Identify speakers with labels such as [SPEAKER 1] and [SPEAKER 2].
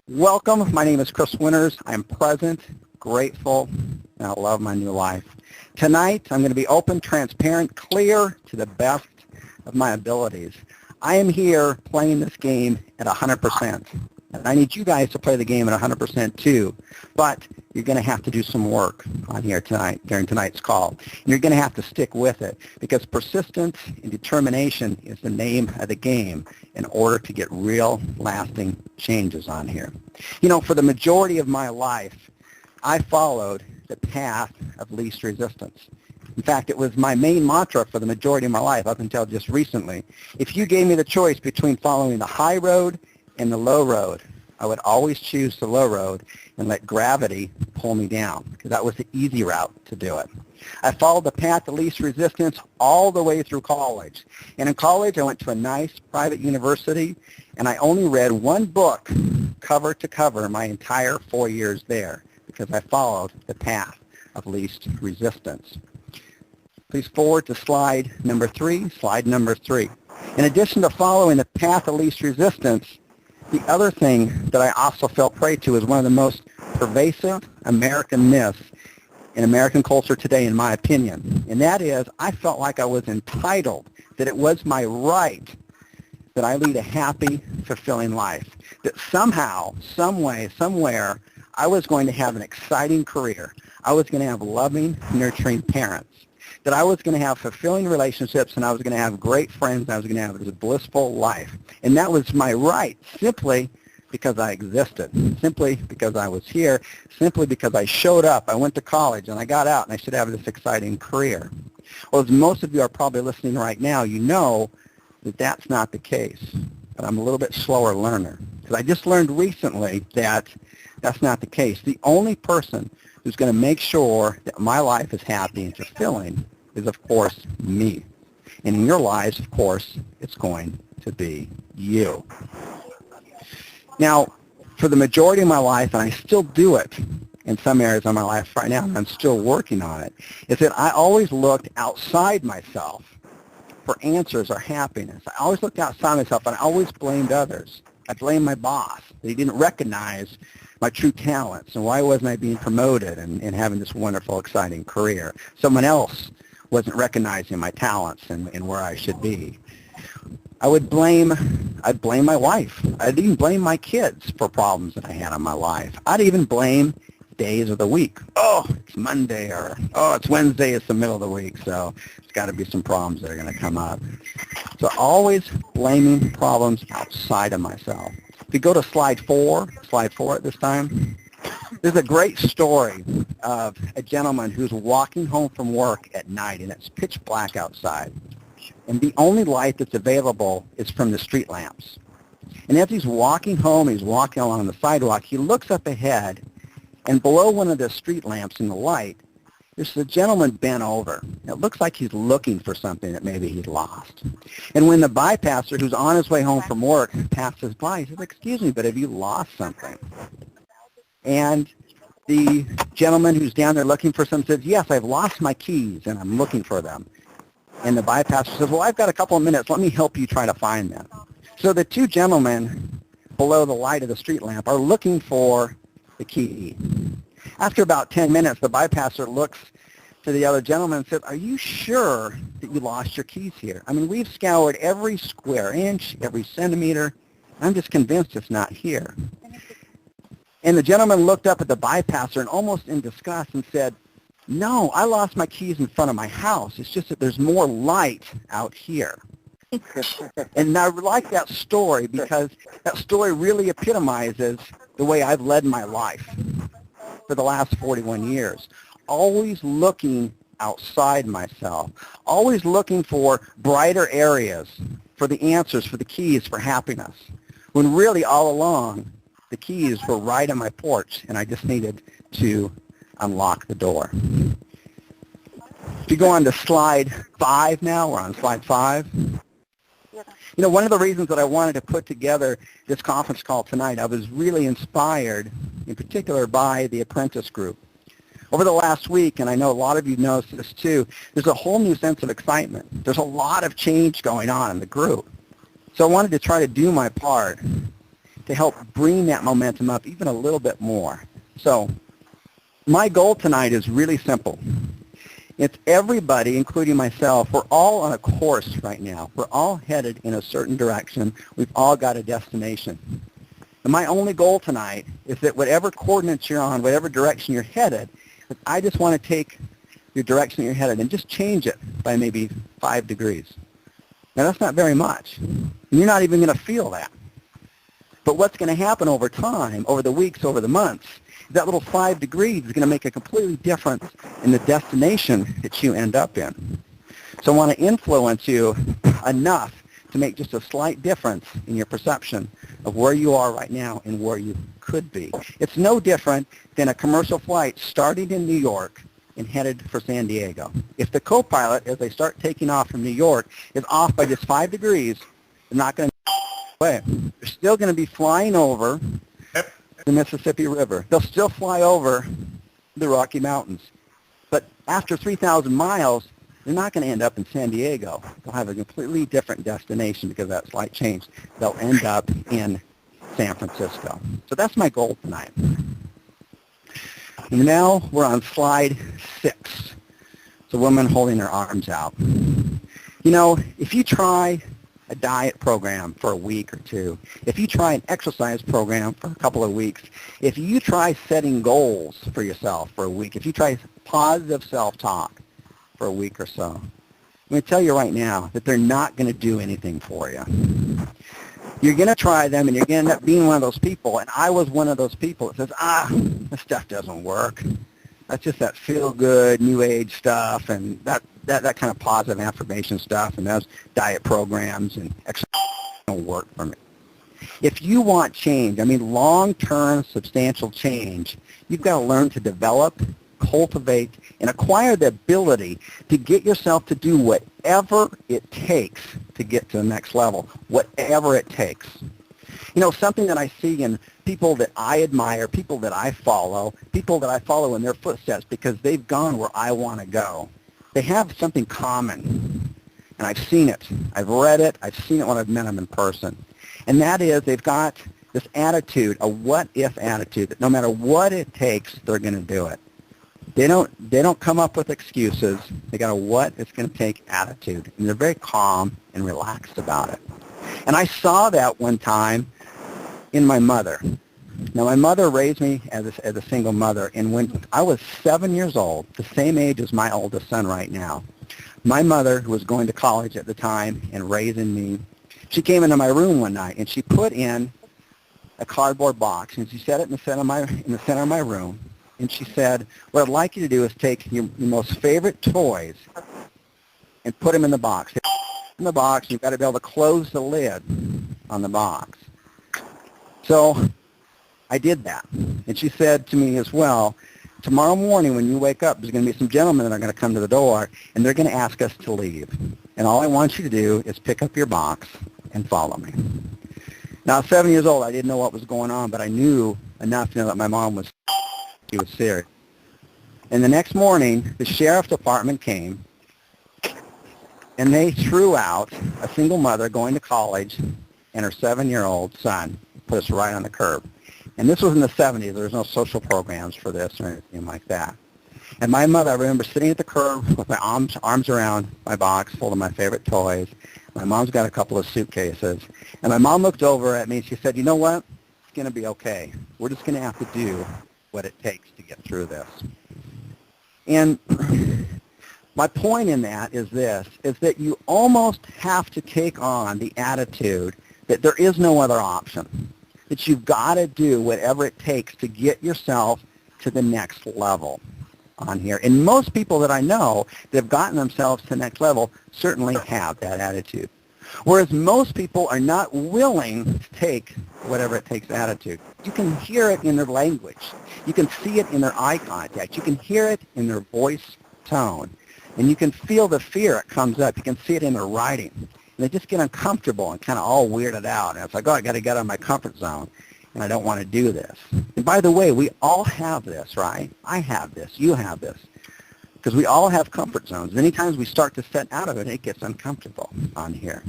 [SPEAKER 1] Welcome. My name is Chris Winters. I'm present, grateful, and I love my new life. Tonight, I'm going to be open, transparent, clear to the best of my abilities. I am here playing this game at 100%. And I need you guys to play the game at 100% too. But you're going to have to do some work on here tonight, during tonight's call. And you're going to have to stick with it because persistence and determination is the name of the game in order to get real, lasting changes on here. You know, for the majority of my life, I followed the path of least resistance. In fact, it was my main mantra for the majority of my life up until just recently. If you gave me the choice between following the high road and the low road, I would always choose the low road and let gravity pull me down because that was the easy route to do it. I followed the path of least resistance all the way through college. And in college, I went to a nice private university, and I only read one book cover to cover my entire 4 years there because I followed the path of least resistance. Please forward to slide number 3. In addition to following the path of least resistance, the other thing that I also fell prey to is one of the most pervasive American myths in American culture today, in my opinion. And that is, I felt like I was entitled, that it was my right that I lead a happy, fulfilling life. That somehow, some way, somewhere, I was going to have an exciting career. I was going to have loving, nurturing parents. That I was going to have fulfilling relationships, and I was going to have great friends, and I was going to have a blissful life. And that was my right, simply because I existed, simply because I was here, simply because I showed up, I went to college, and I got out, and I should have this exciting career. Well, as most of you are probably listening right now, you know that that's not the case. But I'm a little bit slower learner, because I just learned recently that that's not the case. The only person who's going to make sure that my life is happy and fulfilling is, of course, me. And in your lives, of course, it's going to be you. Now, for the majority of my life, and I still do it in some areas of my life right now, and I'm still working on it, is that I always looked outside myself for answers or happiness. I always looked outside myself, and I always blamed others. I blamed my boss that he didn't recognize my true talents, and why wasn't I being promoted and having this wonderful, exciting career? Someone else wasn't recognizing my talents and where I should be. I'd blame my wife. I'd even blame my kids for problems that I had in my life. I'd even blame days of the week. Oh, it's Monday, or oh, it's Wednesday, it's the middle of the week, so there's got to be some problems that are going to come up. So always blaming problems outside of myself. If you go to slide 4 at this time, there's a great story of a gentleman who's walking home from work at night, and it's pitch black outside. And the only light that's available is from the street lamps. And as he's walking home, he's walking along the sidewalk, he looks up ahead, and below one of the street lamps in the light, there's a gentleman bent over. It looks like he's looking for something that maybe he'd lost. And when the bypasser, who's on his way home from work, passes by, he says, "Excuse me, but have you lost something?" And the gentleman who's down there looking for something says, "Yes, I've lost my keys, and I'm looking for them." And the bypasser says, "Well, I've got a couple of minutes. Let me help you try to find them." So the two gentlemen below the light of the street lamp are looking for the key. After about 10 minutes, the bypasser looks to the other gentleman and says, "Are you sure that you lost your keys here? I mean, we've scoured every square inch, every centimeter. I'm just convinced it's not here." And the gentleman looked up at the bypasser and almost in disgust and said, "No, I lost my keys in front of my house. It's just that there's more light out here." And I like that story because that story really epitomizes the way I've led my life for the last 41 years. Always looking outside myself. Always looking for brighter areas, for the answers, for the keys, for happiness. When really all along, the keys were right on my porch, and I just needed to unlock the door. If you go on to slide 5 now, we're on slide 5. You know, one of the reasons that I wanted to put together this conference call tonight, I was really inspired, in particular, by the Apprentice group. Over the last week, and I know a lot of you noticed this too, there's a whole new sense of excitement. There's a lot of change going on in the group. So I wanted to try to do my part to help bring that momentum up even a little bit more. So my goal tonight is really simple. It's everybody, including myself, we're all on a course right now. We're all headed in a certain direction. We've all got a destination. And my only goal tonight is that whatever coordinates you're on, whatever direction you're headed, I just want to take your direction you're headed and just change it by maybe 5 degrees. Now, that's not very much. And you're not even going to feel that. But what's going to happen over time, over the weeks, over the months, that little 5 degrees is going to make a completely difference in the destination that you end up in. So I want to influence you enough to make just a slight difference in your perception of where you are right now and where you could be. It's no different than a commercial flight starting in New York and headed for San Diego. If the co-pilot, as they start taking off from New York, is off by just 5 degrees, they're not going to away. They're still going to be flying over the Mississippi River. They'll still fly over the Rocky Mountains. But after 3,000 miles, they're not going to end up in San Diego. They'll have a completely different destination because of that slight change. They'll end up in San Francisco. So that's my goal tonight. And now we're on slide 6. It's a woman holding her arms out. You know, if you try a diet program for a week or two, if you try an exercise program for a couple of weeks, if you try setting goals for yourself for a week, if you try positive self-talk for a week or so, I'm going to tell you right now that they're not going to do anything for you. You're going to try them, and you're going to end up being one of those people, and I was one of those people that says, this stuff doesn't work. That's just that feel-good, new age stuff, and that kind of positive affirmation stuff, and those diet programs and exercise don't work for me. If you want change, I mean long-term substantial change, you've got to learn to develop, cultivate, and acquire the ability to get yourself to do whatever it takes to get to the next level, whatever it takes. You know, something that I see in people that I admire, people that I follow in their footsteps because they've gone where I want to go. They have something common, and I've seen it. I've read it. I've seen it when I've met them in person. And that is they've got this attitude, a what-if attitude, that no matter what it takes, they're going to do it. They don't come up with excuses. They got a what it's going to take attitude, and they're very calm and relaxed about it. And I saw that one time in my mother. Now, my mother raised me as a single mother, and when I was 7 years old, the same age as my oldest son right now, my mother, who was going to college at the time and raising me, she came into my room one night, and she put in a cardboard box, and she set it in the center of my room, and she said, what I'd like you to do is take your most favorite toys and put them in the box. In the box, you've got to be able to close the lid on the box. So I did that. And she said to me as well, tomorrow morning when you wake up, there's going to be some gentlemen that are going to come to the door, and they're going to ask us to leave. And all I want you to do is pick up your box and follow me. Now, at 7 years old, I didn't know what was going on, but I knew enough to know that my mom was serious. And the next morning, the sheriff's department came, and they threw out a single mother going to college and her 7-year-old son, put us right on the curb. And this was in the 70s. There was no social programs for this or anything like that. And my mother, I remember sitting at the curb with my arms around my box full of my favorite toys. My mom's got a couple of suitcases. And my mom looked over at me and she said, you know what? It's going to be okay. We're just going to have to do what it takes to get through this. And my point in that is this, is that you almost have to take on the attitude that there is no other option, that you've got to do whatever it takes to get yourself to the next level on here. And most people that I know that have gotten themselves to the next level certainly have that attitude. Whereas most people are not willing to take whatever it takes attitude. You can hear it in their language. You can see it in their eye contact. You can hear it in their voice tone. And you can feel the fear that comes up. You can see it in their writing. And they just get uncomfortable and kind of all weirded out. And it's like, oh, I got to get out of my comfort zone, and I don't want to do this. And by the way, we all have this, right? I have this. You have this. Because we all have comfort zones. Many times we start to step out of it, and it gets uncomfortable on here.